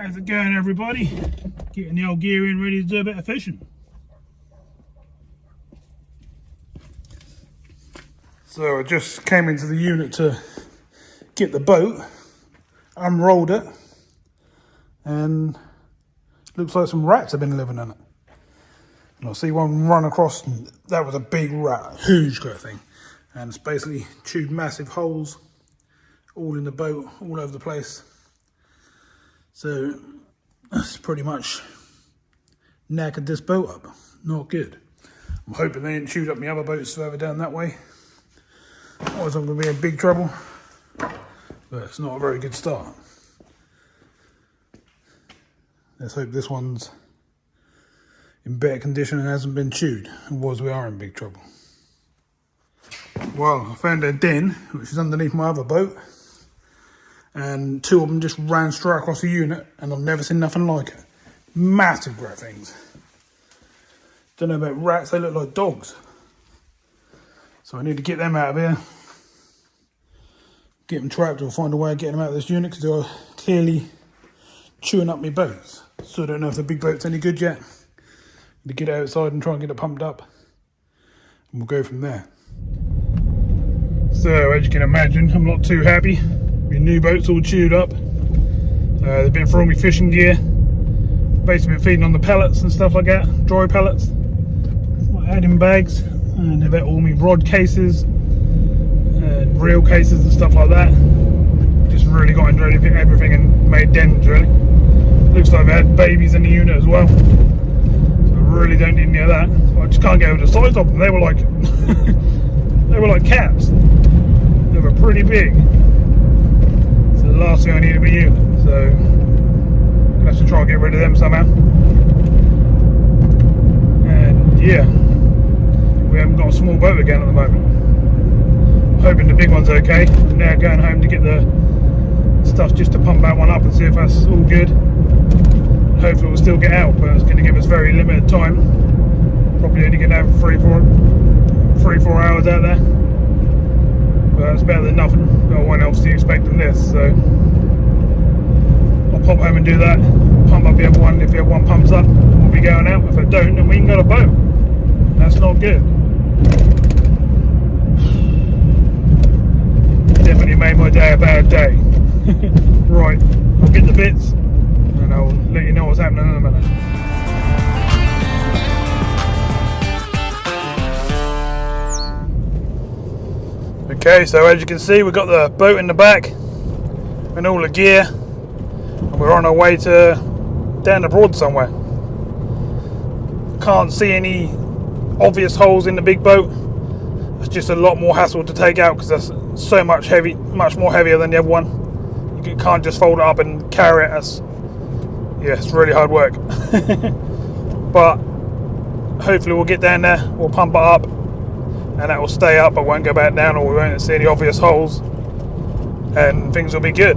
How's it going, everybody? Getting the old gear in, ready to do a bit of fishing. So I just came into the unit to get the boat, unrolled it, and looks like some rats have been living in it. And I see one run across, and that was a big rat, huge kind of thing. And it's basically chewed massive holes all in the boat, all over the place. So that's pretty much knackered this boat up. Not good. I'm hoping they didn't chewed up my other boats further down that way. Otherwise I'm going to be in big trouble. But it's not a very good start. Let's hope this one's in better condition and hasn't been chewed. Otherwise we are in big trouble. Well, I found a den, which is underneath my other boat. And two of them just ran straight across the unit, and I've never seen nothing like it. Massive rat things. Don't know about rats, they look like dogs. So I need to get them out of here. Get them trapped, or find a way of getting them out of this unit, because they're clearly chewing up my boats. So I don't know if the big boat's any good yet. To get it outside and try and get it pumped up. And we'll go from there. So as you can imagine, I'm not too happy. My new boat's all chewed up. They've been throwing me fishing gear. Basically been feeding on the pellets and stuff like that, dry pellets. Adding bags, and they've had all my rod cases and reel cases and stuff like that. Just really got into everything and made dents really. Looks like they had babies in the unit as well. So I really don't need any of that. I just can't get over the size of them. They were like they were like cats. They were pretty big. So the last thing I need to be you. So I'm gonna have to try and get rid of them somehow. And yeah, we haven't got a small boat again at the moment. I'm hoping the big one's okay. I'm now going home to get the stuff just to pump that one up and see if that's all good. Hopefully we'll still get out, but it's going to give us very limited time. Probably only going to have 3-4 hours out there. But that's better than nothing. Got one else to expect than this, so I'll pop home and do that. Pump up the other one. If the other one pumps up, we'll be going out. If I don't, then we can go to boat. That's not good. Definitely made my day a bad day. Right, I'll get the bits and I'll let you know what's happening in a minute. Okay, so as you can see, we've got the boat in the back and all the gear, and we're on our way to down the Broads somewhere. Can't see any obvious holes in the big boat. It's just a lot more hassle to take out because that's so much more heavier than the other one. You can't just fold it up and carry it. It's really hard work. But hopefully we'll get down there, we'll pump it up, and that will stay up, but won't go back down, or we won't see any obvious holes, and things will be good.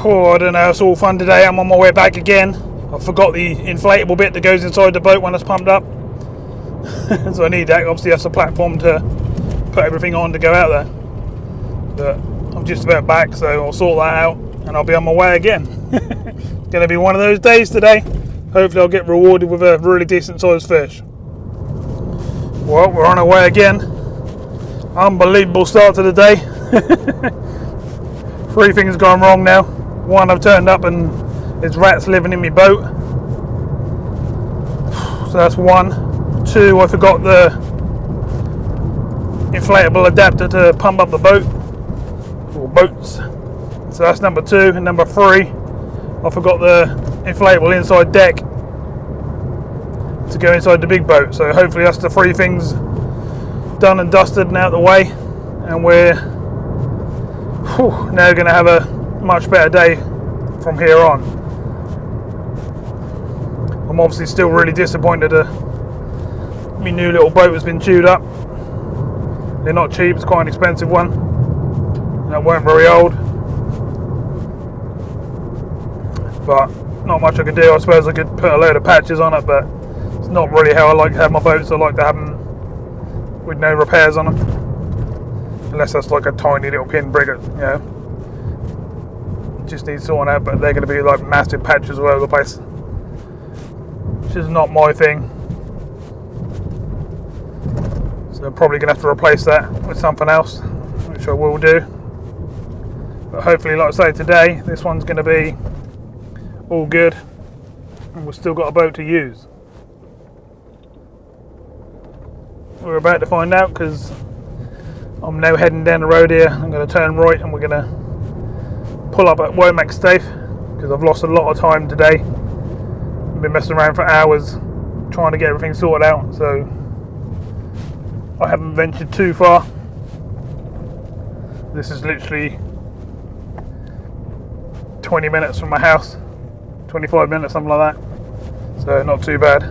Oh, I don't know, it's all fun today. I'm on my way back again. I forgot the inflatable bit that goes inside the boat when it's pumped up. So I need that. Obviously that's a platform to put everything on to go out there. But I'm just about back, so I'll sort that out and I'll be on my way again. It's going to be one of those days today. Hopefully I'll get rewarded with a really decent sized fish. Well, we're on our way again. Unbelievable start to the day. 3 things gone wrong now. 1, I've turned up and there's rats living in my boat. So that's 1. 2, I forgot the inflatable adapter to pump up the boat, or boats. So that's number 2. And number 3, I forgot the inflatable inside deck to go inside the big boat. So hopefully that's the 3 things done and dusted and out the way, and we're now going to have a much better day from here on. I'm obviously still really disappointed my new little boat has been chewed up. They're not cheap, it's quite an expensive one, and it weren't very old, but not much I could do. I suppose I could put a load of patches on it, but it's not really how I like to have my boats. I like to have them with no repairs on them. unless that's like a tiny little pin brig, you know, just needs sorting out. But they're going to be like massive patches all over the place, which is not my thing. So I'm probably going to have to replace that with something else, which I will do. But hopefully, like I say, today this one's going to be all good and we've still got a boat to use. We're about to find out, because I'm now heading down the road here. I'm going to turn right and we're going to pull up at Womack Staith, because I've lost a lot of time today. I've been messing around for hours trying to get everything sorted out, so I haven't ventured too far. This is literally 20 minutes from my house, 25 minutes, something like that, so not too bad.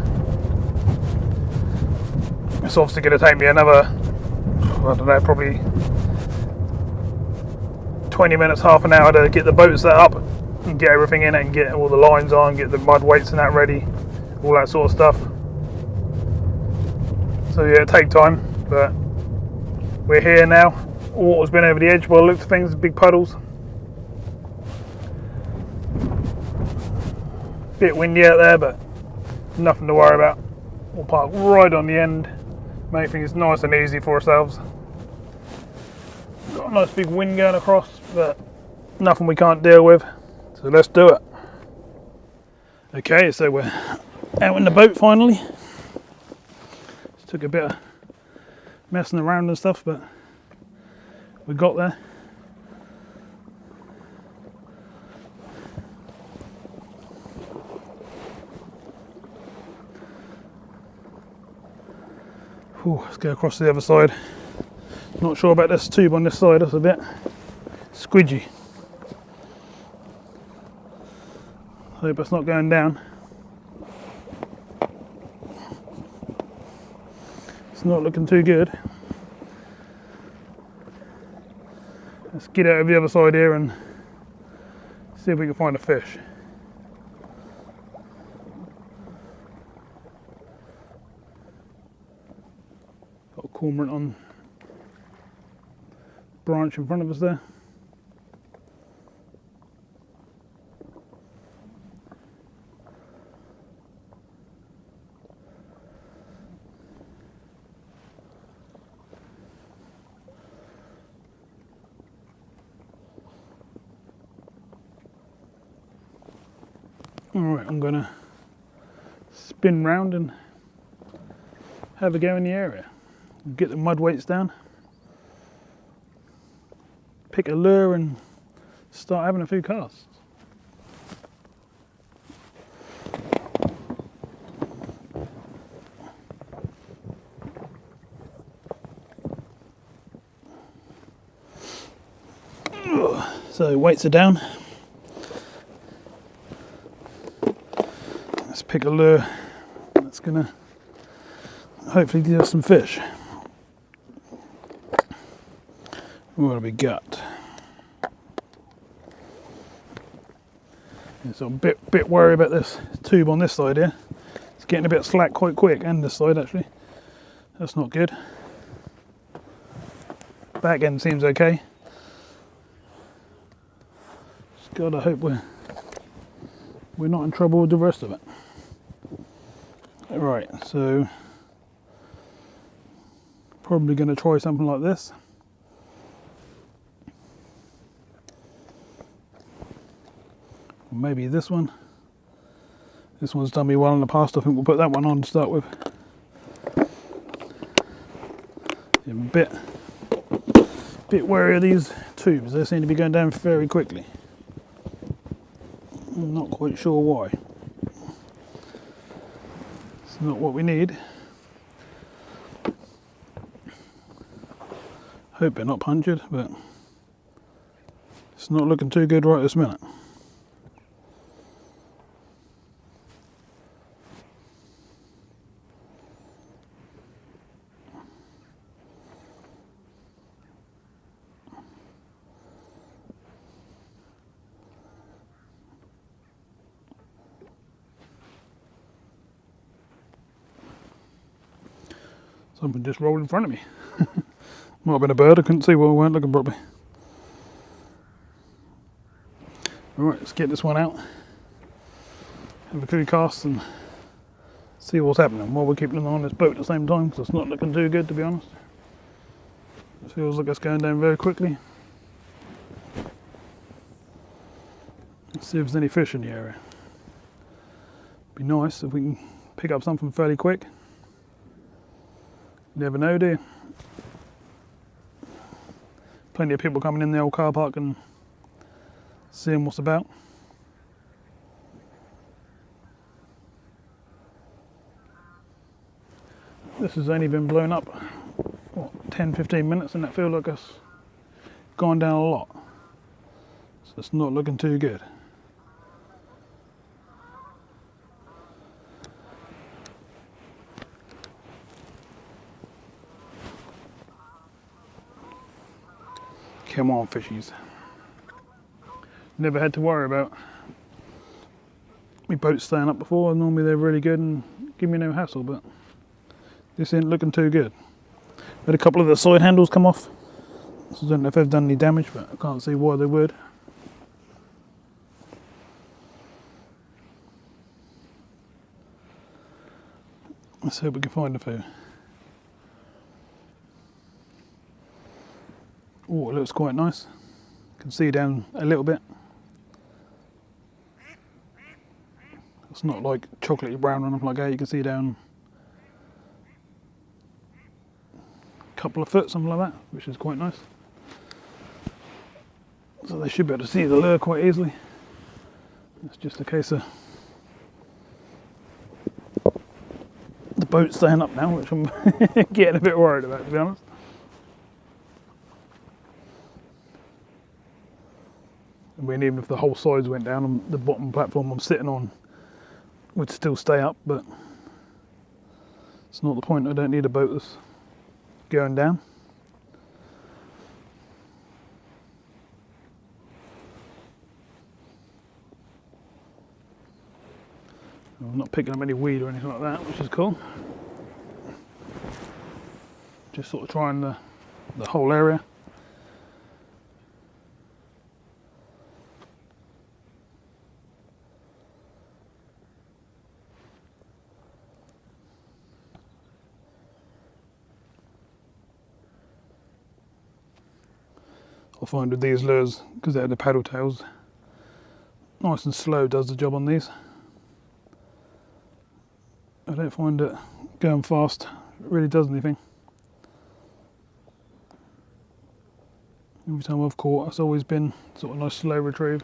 It's obviously going to take me another, I don't know, probably 20 minutes, half an hour to get the boat set up and get everything in it and get all the lines on, get the mud weights and that ready, all that sort of stuff. So yeah, it'll take time, but we're here now. Water's been over the edge by the looks of things, big puddles. Bit windy out there, but nothing to worry about. We'll park right on the end, make things nice and easy for ourselves. Got a nice big wind going across, but nothing we can't deal with, so let's do it. Okay, so we're out in the boat finally. Just took a bit of messing around and stuff, but we got there. Ooh, let's go across to the other side. Not sure about this tube on this side, that's a bit squidgy. Hope it's not going down. It's not looking too good. Let's get out of the other side here and see if we can find a fish. Got a cormorant on branch in front of us there. Alright, I'm gonna spin round and have a go in the area. Get the mud weights down, pick a lure and start having a few casts. So weights are down. Let's pick a lure that's gonna hopefully give us some fish. What have we got? So I'm a bit worried about this tube on this side here. It's getting a bit slack quite quick, and this side actually. That's not good. Back end seems okay. Just gotta hope we're not in trouble with the rest of it. Right, so probably going to try something like this. Or maybe this one. This one's done me well in the past. I think we'll put that one on to start with. I'm a bit wary of these tubes. They seem to be going down very quickly. I'm not quite sure why. It's not what we need. Hope they're not punctured, but it's not looking too good right this minute. Something just rolled in front of me. Might have been a bird, I couldn't see while I weren't looking properly. Alright, let's get this one out. Have a quick cast and see what's happening while we're keeping an eye on this boat at the same time, because it's not looking too good, to be honest. It feels like it's going down very quickly. Let's see if there's any fish in the area. Be nice if we can pick up something fairly quick. You never know, do you? Plenty of people coming in the old car park and seeing what's about. This has only been blown up, what, 10-15 minutes, and that feels like it's gone down a lot. So it's not looking too good. Come on, fishies. Never had to worry about my boats staying up before. Normally they're really good and give me no hassle, but this ain't looking too good. Had a couple of the side handles come off. So I don't know if they've done any damage, but I can't see why they would. Let's hope we can find a few. Oh, it looks quite nice. Can see down a little bit. It's not like chocolatey brown or anything like that. You can see down a couple of foot, something like that, which is quite nice. So they should be able to see the lure quite easily. It's just a case of the boat staying up now, which I'm getting a bit worried about, to be honest. I mean, even if the whole sides went down, and the bottom platform I'm sitting on would still stay up, but it's not the point. I don't need a boat that's going down. I'm not picking up any weed or anything like that, which is cool. Just sort of trying the whole area. I find with these lures, because they're the paddle tails, nice and slow does the job on these. I don't find it going fast really does anything. Every time I've caught, it's always been sort of nice slow retrieve.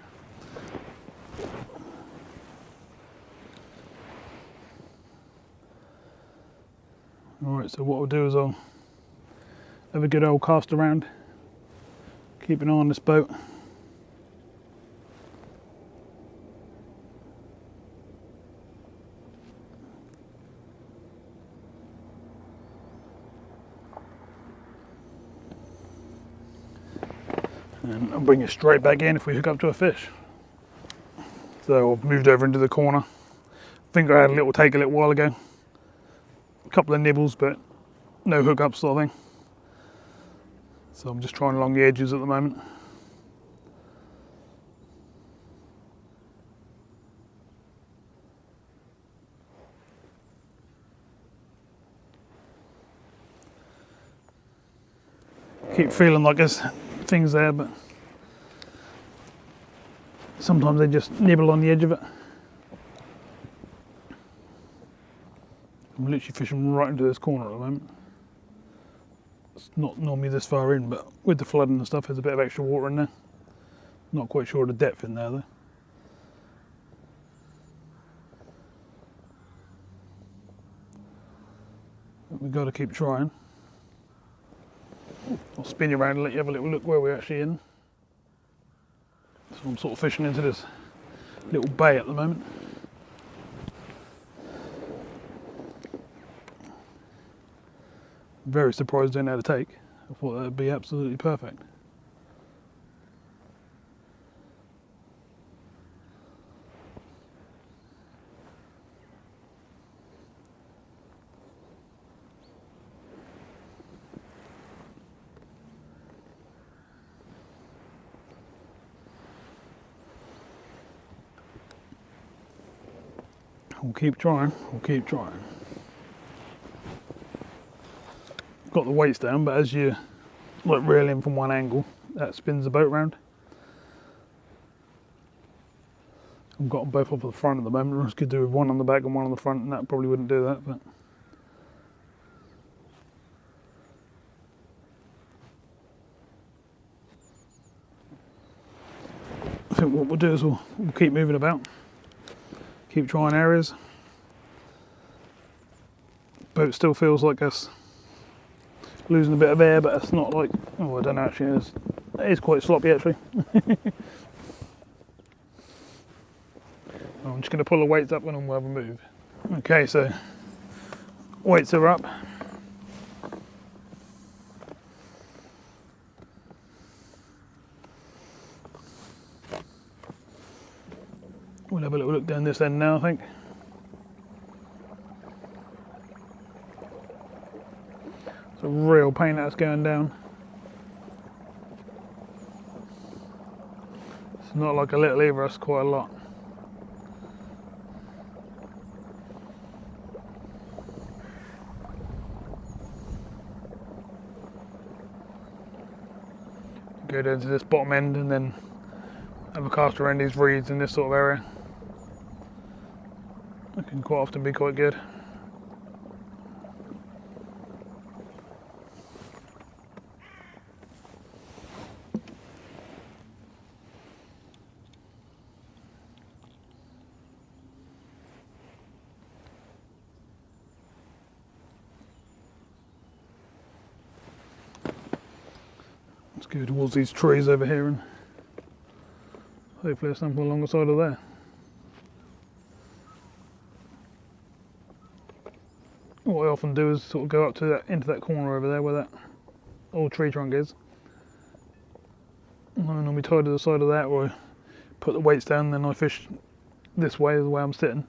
Alright, so what I'll do is I'll have a good old cast around. Keep an eye on this boat. And I'll bring it straight back in if we hook up to a fish. So I've moved over into the corner. I think I had a little take a little while ago. A couple of nibbles, but no hookup sort of thing. So I'm just trying along the edges at the moment. Keep feeling like there's things there, but sometimes they just nibble on the edge of it. I'm literally fishing right into this corner at the moment. It's not normally this far in, but with the flooding and stuff, there's a bit of extra water in there. Not quite sure of the depth in there though. But we've got to keep trying. I'll spin you around and let you have a little look where we're actually in. So I'm sort of fishing into this little bay at the moment. Very surprised I didn't know how to take. I thought that would be absolutely perfect. We'll keep trying, we'll keep trying. Got the weights down, but as you like reel in from one angle, that spins the boat round. I've got them both off of the front at the moment. I was could do with one on the back and one on the front, and that probably wouldn't do that, but I think what we'll do is we'll keep moving about, keep trying areas. Boat still feels like us losing a bit of air, but it's not like, oh, I don't know, actually it is quite sloppy actually. I'm just going to pull the weights up and we'll have a move. Okay, so weights are up. We'll have a little look down this end now, I think. It's a real pain that's going down. It's not like a little either, it's quite a lot. Go down to this bottom end and then have a cast around these reeds in this sort of area. That can quite often be quite good. Let's go towards these trees over here and hopefully there's something along the side of there. What I often do is sort of go up to that, into that corner over there where that old tree trunk is. And I normally tie to the side of that, or I put the weights down, then I fish this way, the way I'm sitting.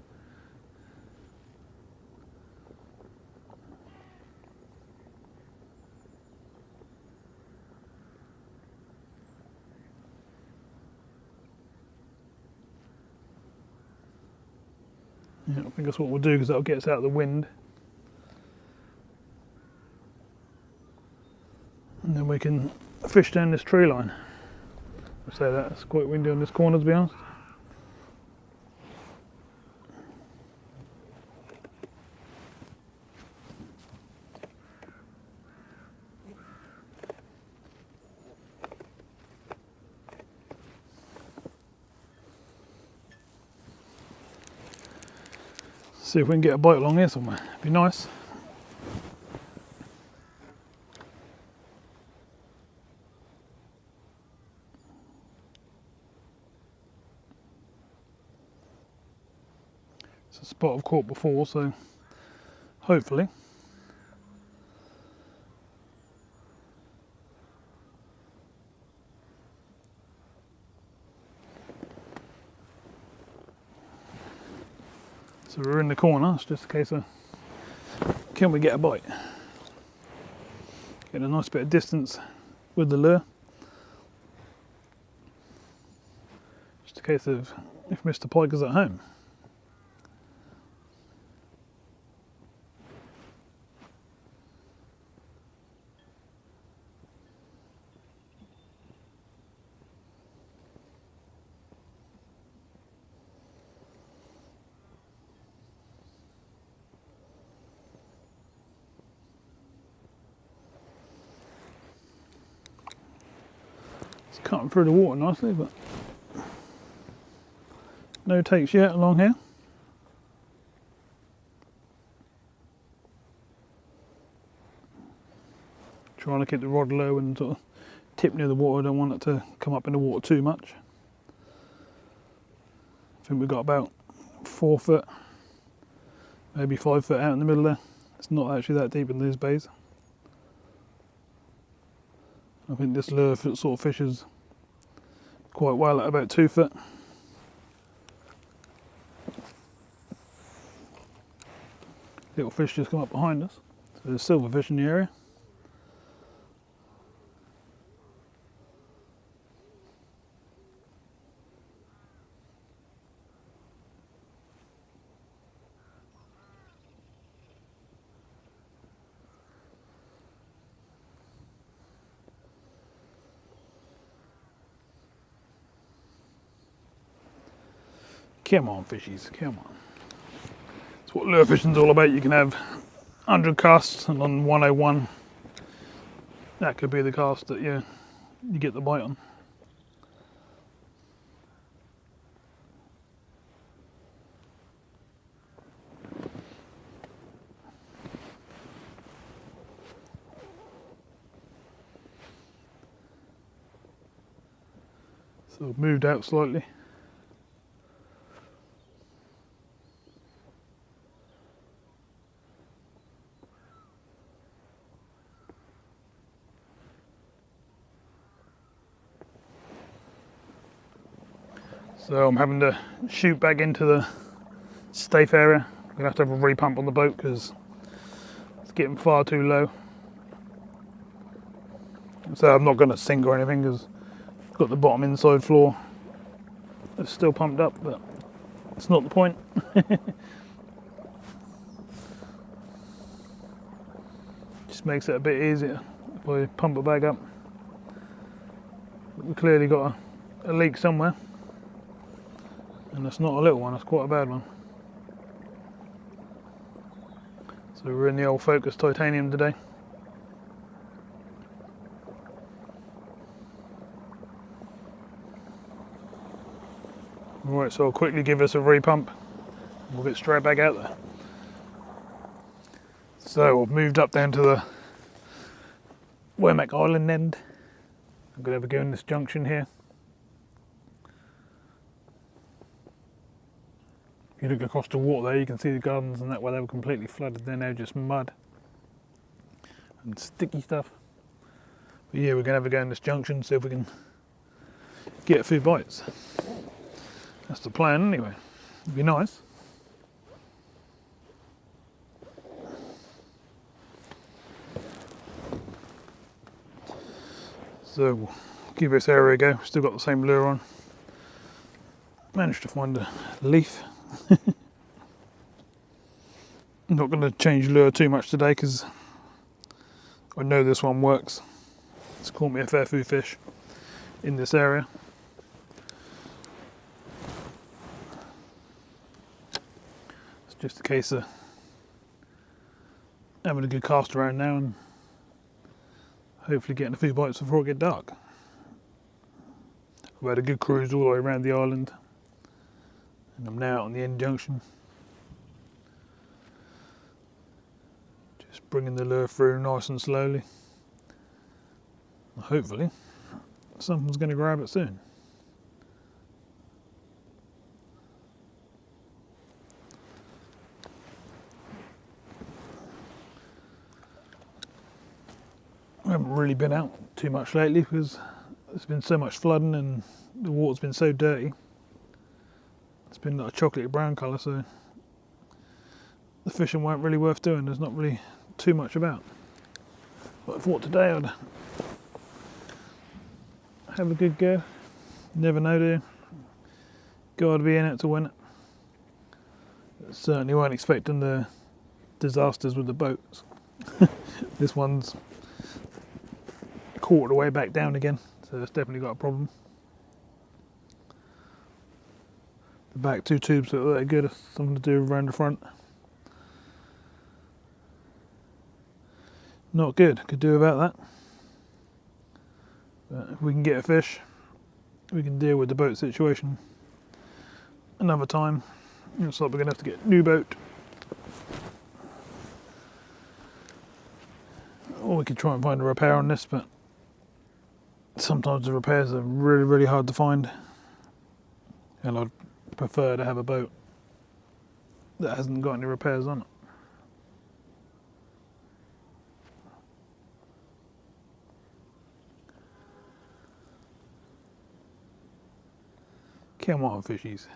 Yeah, I think that's what we'll do, because that'll get us out of the wind. And then we can fish down this tree line. I'll say that, it's quite windy on this corner, to be honest. See if we can get a bite along here somewhere. It'd be nice. It's a spot I've caught before, so hopefully. So we're in the corner, it's just a case of can we get a bite? Get a nice bit of distance with the lure. Just a case of if Mr. Pike is at home. Cutting through the water nicely, but no takes yet along here. Trying to keep the rod low and sort of tip near the water. I don't want it to come up in the water too much. I think we've got about 4 foot, maybe 5 foot out in the middle there. It's not actually that deep in these bays. I think this lure sort of fishes quite well at about 2 foot. Little fish just come up behind us. So there's silverfish in the area. Come on, fishies, come on. That's what lure fishing's all about. You can have 100 casts, and on 101, that could be the cast that you get the bite on. So I've moved out slightly. So I'm having to shoot back into the safe area. I'm gonna have to have a repump on the boat because it's getting far too low. So I'm not gonna sink or anything because I've got the bottom inside floor. It's still pumped up, but it's not the point. Just makes it a bit easier if I pump it back up. We've clearly got a leak somewhere. And it's not a little one, it's quite a bad one. So we're in the old Focus titanium today. Right, so I'll quickly give us a repump. We'll get straight back out there. So I've moved up down to the Wermack Island end. I'm going to have a go in this junction here. If you look across the water there, you can see the gardens and that where they were completely flooded. They're now just mud and sticky stuff. But yeah, we're going to have a go in this junction, see if we can get a few bites. That's the plan anyway. It'd be nice. So we'll give this area a go. Still got the same lure on. Managed to find a leaf. I'm not going to change lure too much today because I know this one works. It's caught me a fair few fish in this area. It's just a case of having a good cast around now and hopefully getting a few bites before it gets dark. I've had a good cruise all the way around the island and I'm now out on the end junction. Just bringing the lure through nice and slowly. Hopefully something's going to grab it soon. I haven't really been out too much lately because there's been so much flooding and the water's been so dirty. It's been like a chocolatey brown colour, so the fishing weren't really worth doing. There's not really too much about. But I thought today I'd have a good go. Never know, do you? Gotta be in it to win it. Certainly weren't expecting the disasters with the boats. This one's quartered away back down again, so it's definitely got a problem. The back two tubes look really good, something to do around the front. Not good, could do about that. But if we can get a fish, we can deal with the boat situation another time. Looks like we're going to have to get a new boat. Or we could try and find a repair on this, but sometimes the repairs are really, really hard to find. And I'd prefer to have a boat that hasn't got any repairs on it. Come on, fishies.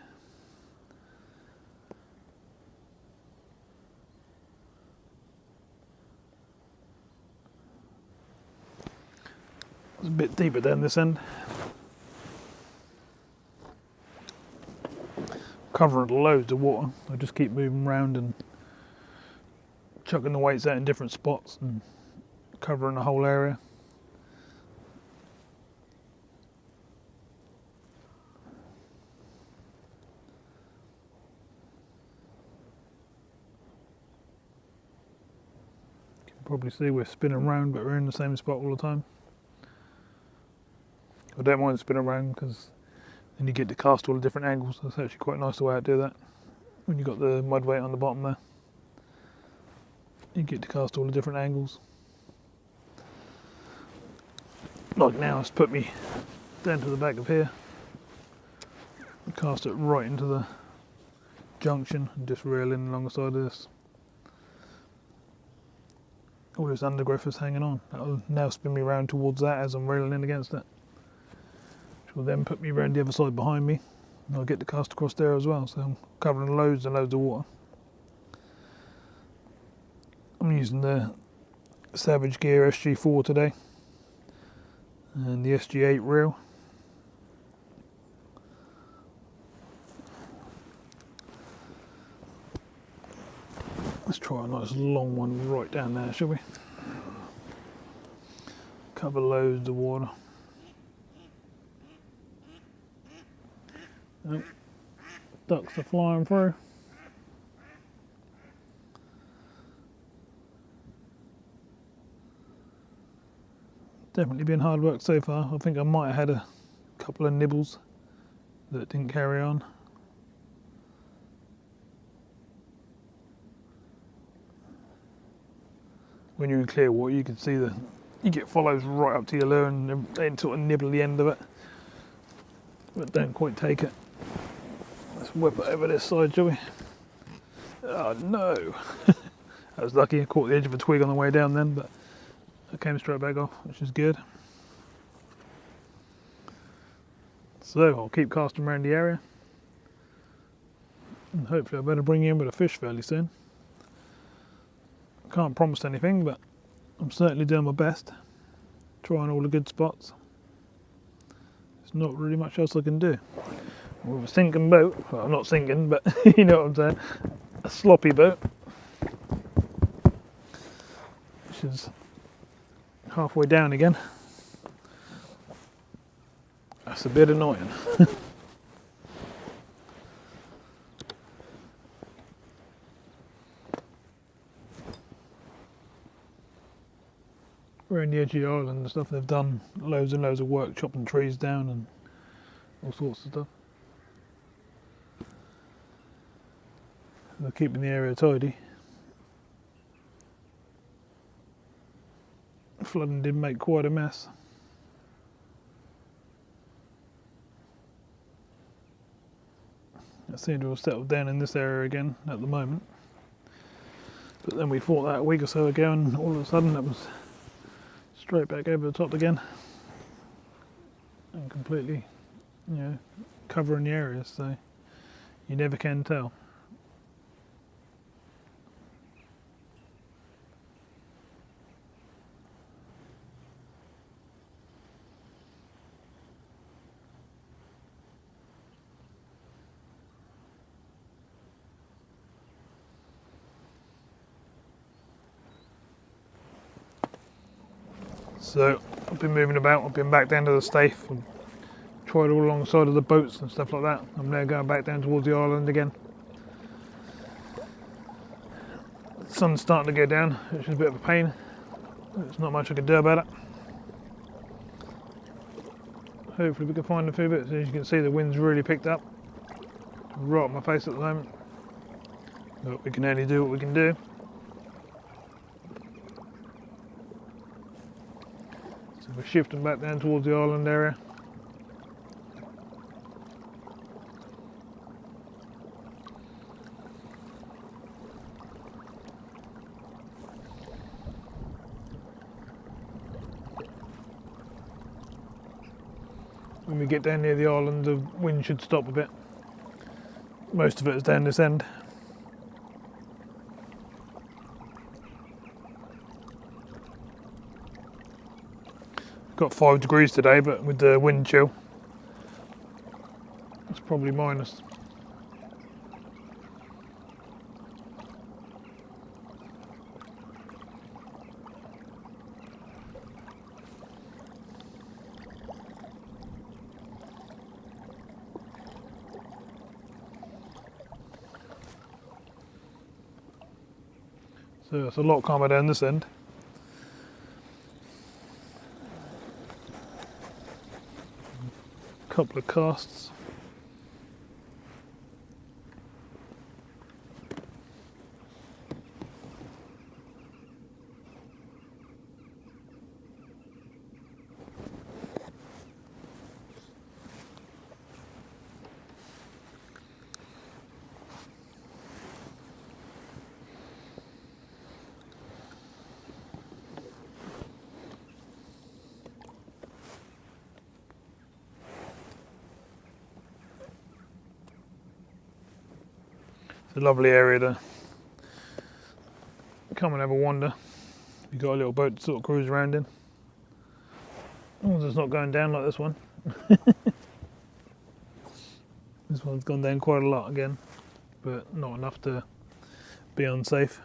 It's a bit deeper down this end. Covering loads of water. I just keep moving around and chucking the weights out in different spots and covering the whole area. Probably see we're spinning around, but we're in the same spot all the time. I don't mind spinning around because then you get to cast all the different angles. That's actually quite nice the way I do that. When you've got the mud weight on the bottom there, you get to cast all the different angles. Like now, it's put me down to the back of here, cast it right into the junction and just reel in along the side of this. All this undergrowth is hanging on. That'll now spin me around towards that as I'm reeling in against it, which will then put me around the other side behind me, and I'll get to cast across there as well. So I'm covering loads and loads of water. I'm using the Savage Gear SG4 today and the SG8 reel. Let's try a nice long one right down there, shall we? Cover loads of water. Oh, ducks are flying through. Definitely been hard work so far. I think I might have had a couple of nibbles that didn't carry on. When you're in clear water, you can see you get follows right up to your lure and they sort of nibble the end of it, but don't quite take it. Let's whip it over this side, shall we? Oh no! I was lucky, I caught the edge of a twig on the way down then, but it came straight back off, which is good. So I'll keep casting around the area, and hopefully I better bring you in with a fish fairly soon. Can't promise anything, but I'm certainly doing my best, trying all the good spots. There's not really much else I can do. With a sinking boat, well, not sinking, but you know what I'm saying, a sloppy boat, which is halfway down again. That's a bit annoying. We're in the edge of the island and stuff. They've done loads and loads of work chopping trees down and all sorts of stuff. They're keeping the area tidy. Flooding did make quite a mess. I seem to have settled down in this area again at the moment. But then we fought that a week or so ago and all of a sudden it was straight back over the top again. And completely, covering the area, so you never can tell. So I've been moving about, I've been back down to the Staith and tried all along the side of the boats and stuff like that. I'm now going back down towards the island again. The sun's starting to go down, which is a bit of a pain. There's not much I can do about it. Hopefully we can find a few bits. As you can see, the wind's really picked up. Right on my face at the moment. But we can only do what we can do. So we're shifting back down towards the island area. When we get down near the island, the wind should stop a bit. Most of it is down this end. Got 5 degrees today, but with the wind chill, it's probably minus. So it's a lot calmer down this end. couple of casts. It's a lovely area to come and have a wander. You've got a little boat to sort of cruise around in. As long as it's not going down like this one. This one's gone down quite a lot again, but not enough to be unsafe.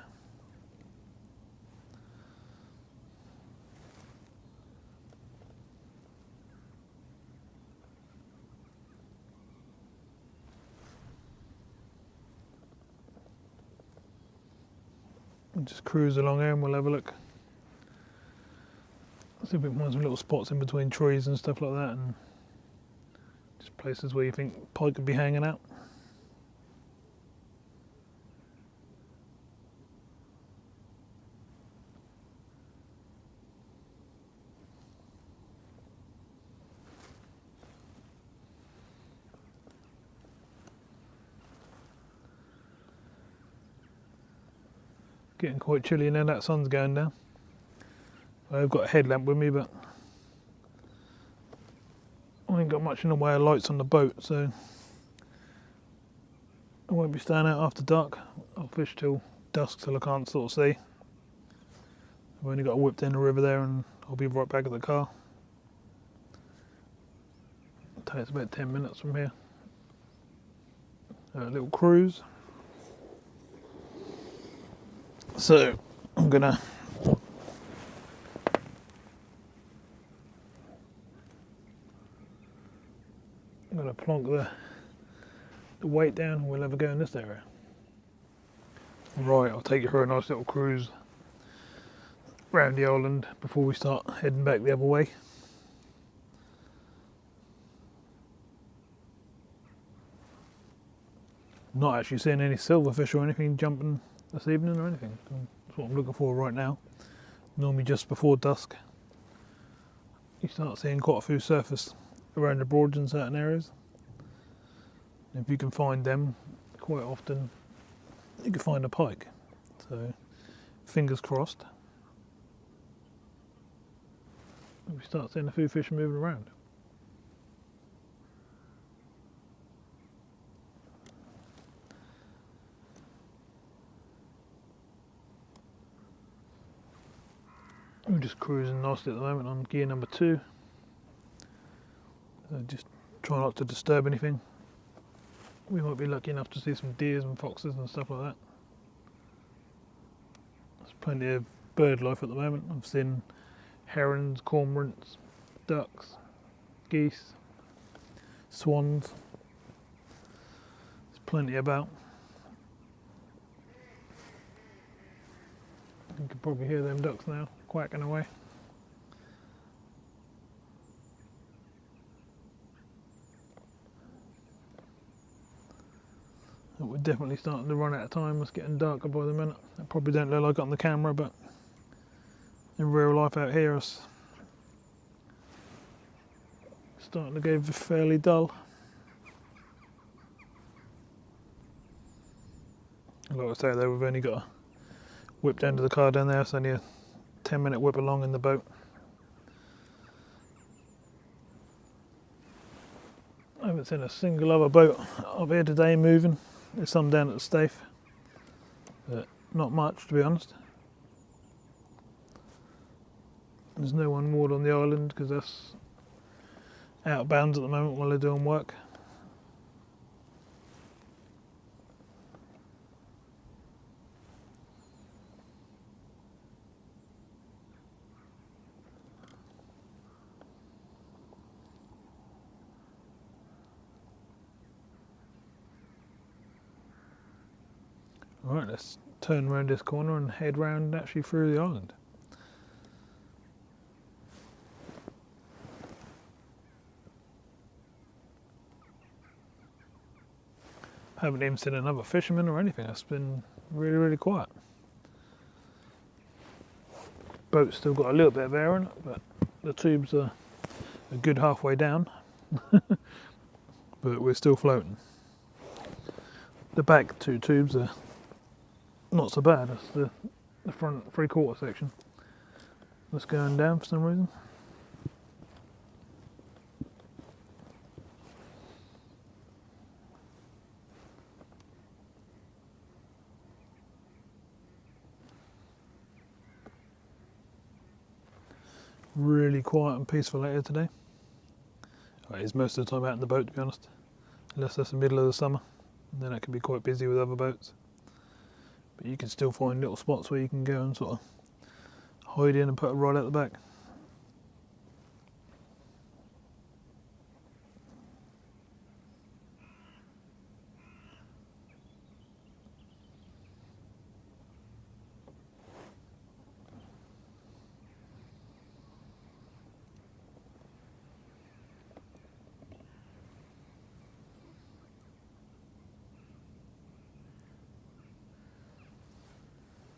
Just cruise along here and we'll have a look. See if we can find some little spots in between trees and stuff like that, and just places where you think pike could be hanging out. Getting quite chilly now, that sun's going down. I've got a headlamp with me, but I ain't got much in the way of lights on the boat, so I won't be staying out after dark. I'll fish till dusk, till I can't sort of see. I've only got to whip down the river there and I'll be right back at the car. It takes about 10 minutes from here. A little cruise. So I'm gonna plonk the weight down and we'll have a go in this area. Right, I'll take you for a nice little cruise around the island before we start heading back the other way. Not actually seeing any silverfish or anything jumping this evening or anything. That's what I'm looking for right now. Normally just before dusk you start seeing quite a few surface around the Broads in certain areas. If you can find them, quite often you can find a pike. So fingers crossed. We start seeing a few fish moving around. We're just cruising nicely at the moment on gear number 2. So just try not to disturb anything. We might be lucky enough to see some deers and foxes and stuff like that. There's plenty of bird life at the moment. I've seen herons, cormorants, ducks, geese, swans. There's plenty about. You can probably hear them ducks now quacking away. But we're definitely starting to run out of time. It's getting darker by the minute. I probably don't look like it on the camera, but in real life out here it's starting to go fairly dull. Like I say though, we've only got to whip down to the car down there. It's only a 10-minute whip along in the boat. I haven't seen a single other boat up here today moving. There's some down at the Staith, but not much to be honest. There's no one moored on the island because that's out of bounds at the moment while they're doing work. Alright, let's turn around this corner and head round actually through the island. Haven't even seen another fisherman or anything. It's been really, really quiet. Boat's still got a little bit of air in it, but the tubes are a good halfway down. But we're still floating. The back 2 tubes are not so bad. It's the front 3/4 section that's going down for some reason. Really quiet and peaceful out here today. It is most of the time out in the boat, to be honest, unless that's the middle of the summer, and then it can be quite busy with other boats. But you can still find little spots where you can go and sort of hide in and put a rod out the back.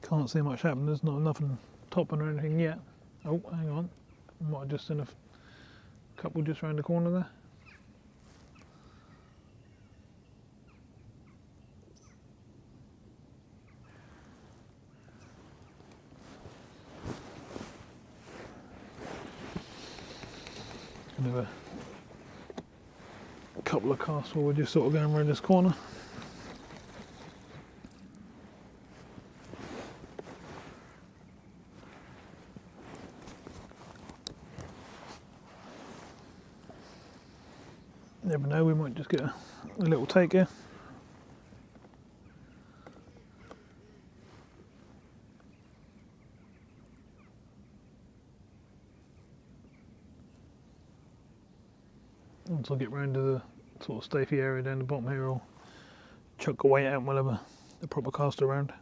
Can't see much happening. There's not nothing topping or anything yet. Oh, hang on. I might have just seen a couple just round the corner there. Another couple of casts while we're just sort of going around this corner. Never know, we might just get a little take here. Once I get round to the sort of stafey area down the bottom here, I'll chuck a weight out and we'll have a proper cast around.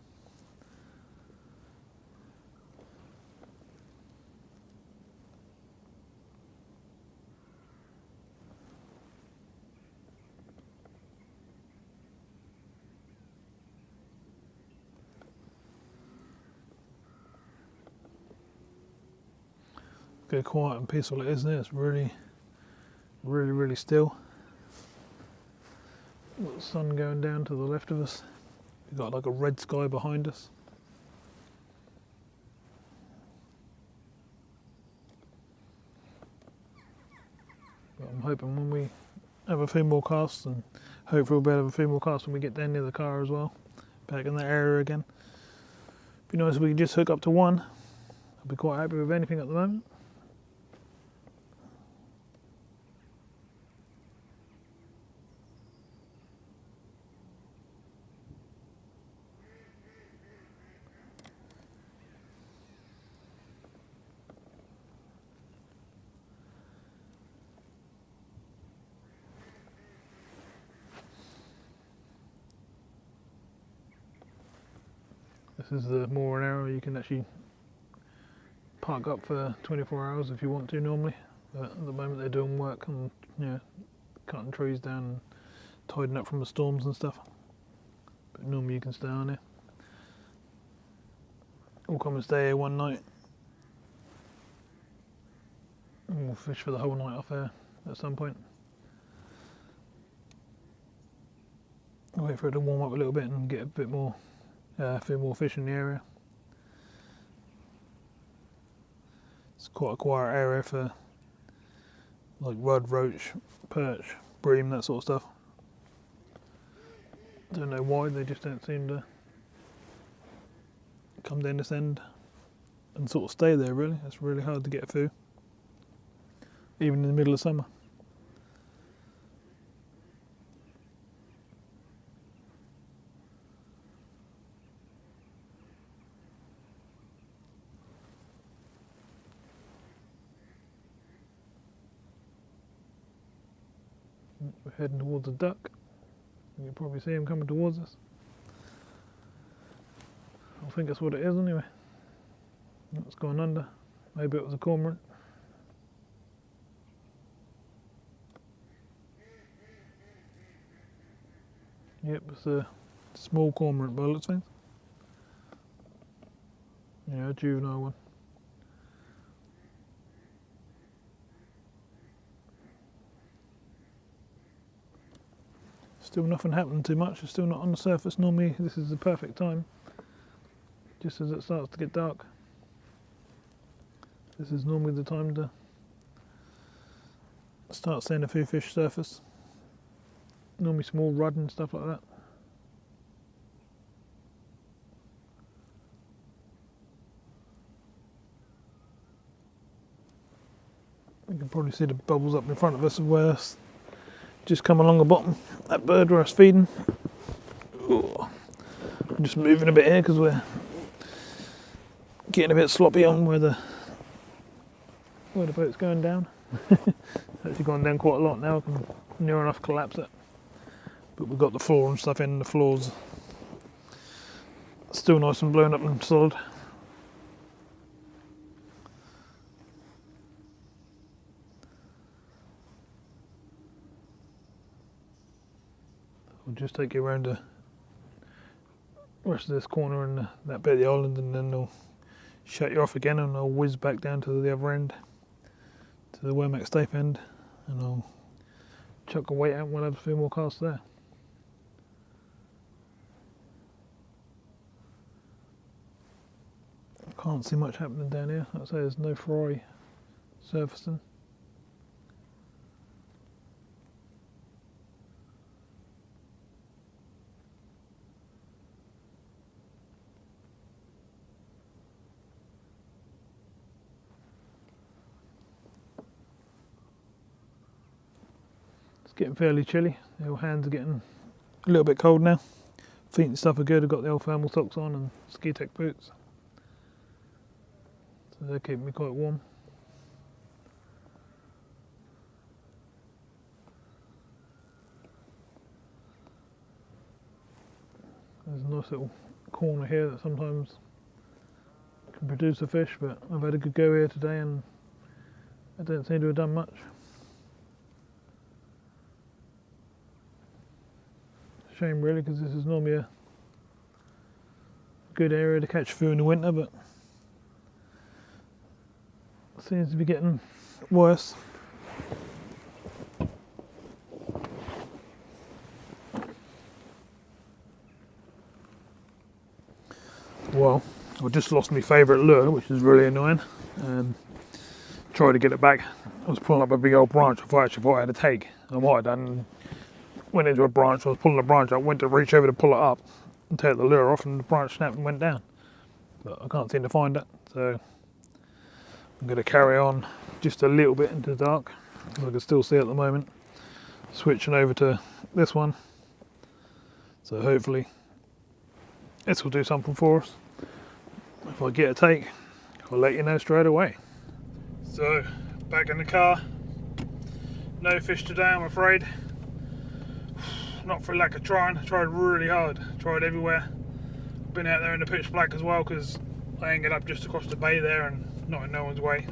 Go quiet and peaceful it is, isn't it? It's really, really, really still. Got the sun going down to the left of us. We've got like a red sky behind us. But I'm hoping when we have a few more casts, and hopefully we'll be able to have a few more casts when we get down near the car as well, back in that area again. Be nice if we could just hook up to one. I'll be quite happy with anything at the moment. This is the more an area you can actually park up for 24 hours if you want to normally. But at the moment they're doing work and cutting trees down and tidying up from the storms and stuff. But normally you can stay on here. We'll come and stay here one night. And we'll fish for the whole night off here at some point. I'll wait for it to warm up a little bit and get a bit more a few more fish in the area. It's quite a quiet area for like rudd, roach, perch, bream, that sort of stuff. Don't know why, they just don't seem to come down this end and sort of stay there really. It's really hard to get a few, even in the middle of summer. We're heading towards a duck. You can probably see him coming towards us. I think that's what it is anyway. It's gone under. Maybe it was a cormorant. Yep, it's a small cormorant by the looks of things. Yeah, a juvenile one. Still nothing happening too much, it's still not on the surface. Normally this is the perfect time, just as it starts to get dark. This is normally the time to start seeing a few fish surface. Normally small rudd and stuff like that. You can probably see the bubbles up in front of us where it's just come along the bottom. That bird where I was feeding. Ooh. I'm just moving a bit here because we're getting a bit sloppy on where the boat's going down. It's actually gone down quite a lot now. I can near enough collapse it. But we've got the floor and stuff in. The floor's still nice and blown up and solid. I'll just take you around the rest of this corner and that bit of the island, and then I'll shut you off again, and I'll whiz back down to the other end, to the Wermack Staith end, and I'll chuck a weight out and we'll have a few more casts there. I can't see much happening down here. Like I say, there's no fry surfacing. Getting fairly chilly. The old hands are getting a little bit cold now. Feet and stuff are good. I've got the old thermal socks on and ski tech boots, so they're keeping me quite warm. There's a nice little corner here that sometimes can produce a fish, but I've had a good go here today and I don't seem to have done much. Shame really, because this is normally a good area to catch through in the winter, but it seems to be getting worse. Well, I just lost my favourite lure, which is really annoying. Tried to get it back. I was pulling up a big old branch. I thought I had a take. I might have done. Went into a branch, I was pulling the branch up, went to reach over to pull it up and take the lure off, and the branch snapped and went down. But I can't seem to find it, so I'm going to carry on just a little bit into the dark, because I can still see it at the moment. Switching over to this one, so hopefully this will do something for us. If I get a take, I'll let you know straight away. So, back in the car. No fish today, I'm afraid. Not for lack of trying. I tried really hard. Tried everywhere. Been out there in the pitch black as well, because I ended up just across the bay there and not in no one's way.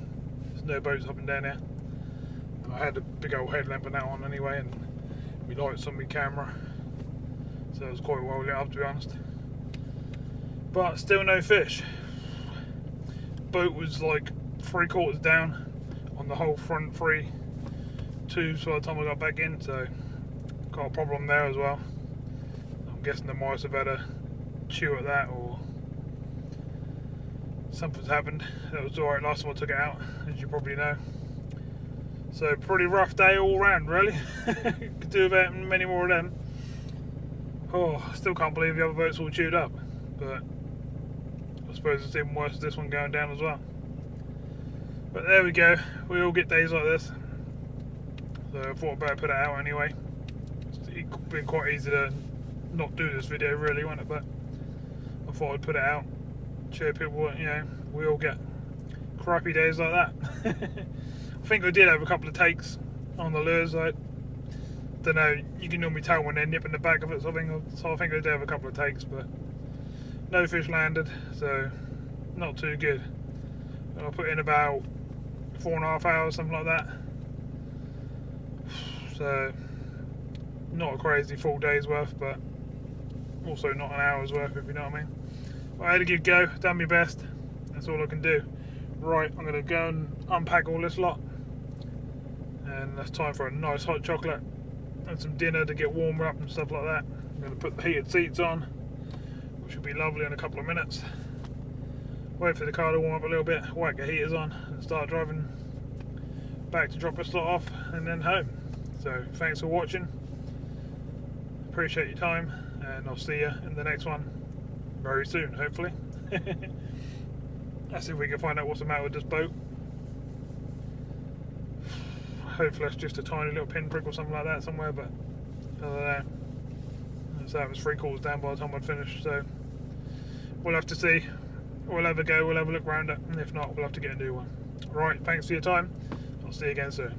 There's no boats up and down here. I had a big old headlamp and that on anyway, and my lights on my camera, so it was quite well lit up, to be honest. But still no fish. Boat was like 3/4 down on the whole front 3 tubes by the time I got back in, so got a problem there as well. I'm guessing the mice have had a chew at that, or something's happened. It was alright last time I took it out, as you probably know. So pretty rough day all round, really. Could do without many more of them. Oh, I still can't believe the other boat's all chewed up, but I suppose it's even worse this one going down as well. But there we go, we all get days like this. So I thought I'd better put it out anyway. It's been quite easy to not do this video really, wasn't it? But I thought I'd put it out, show people, you know, we all get crappy days like that. I think I did have a couple of takes on the lures. I don't know, you can normally tell when they're nipping the back of it, so I think I did have a couple of takes, but no fish landed, so not too good. I put in about 4.5 hours, something like that. So not a crazy full day's worth, but Also not an hour's worth, if you know what I mean. Well, I had a good go, done my best. That's all I can do. Right, I'm going to go and unpack all this lot. And it's time for a nice hot chocolate and some dinner to get warmed up and stuff like that. I'm going to put the heated seats on, which will be lovely in a couple of minutes. Wait for the car to warm up a little bit, whack the heaters on and start driving back to drop the slot off and then home. So thanks for watching, appreciate your time, and I'll see you in the next one very soon, hopefully. Let's see if we can find out what's the matter with this boat. Hopefully it's just a tiny little pinprick or something like that somewhere, but I don't know. So it was 3/4 down by the time I'd finished, so we'll have to see. We'll have a go, we'll have a look around it, and if not, we'll have to get a new one. Right, thanks for your time. I'll see you again soon.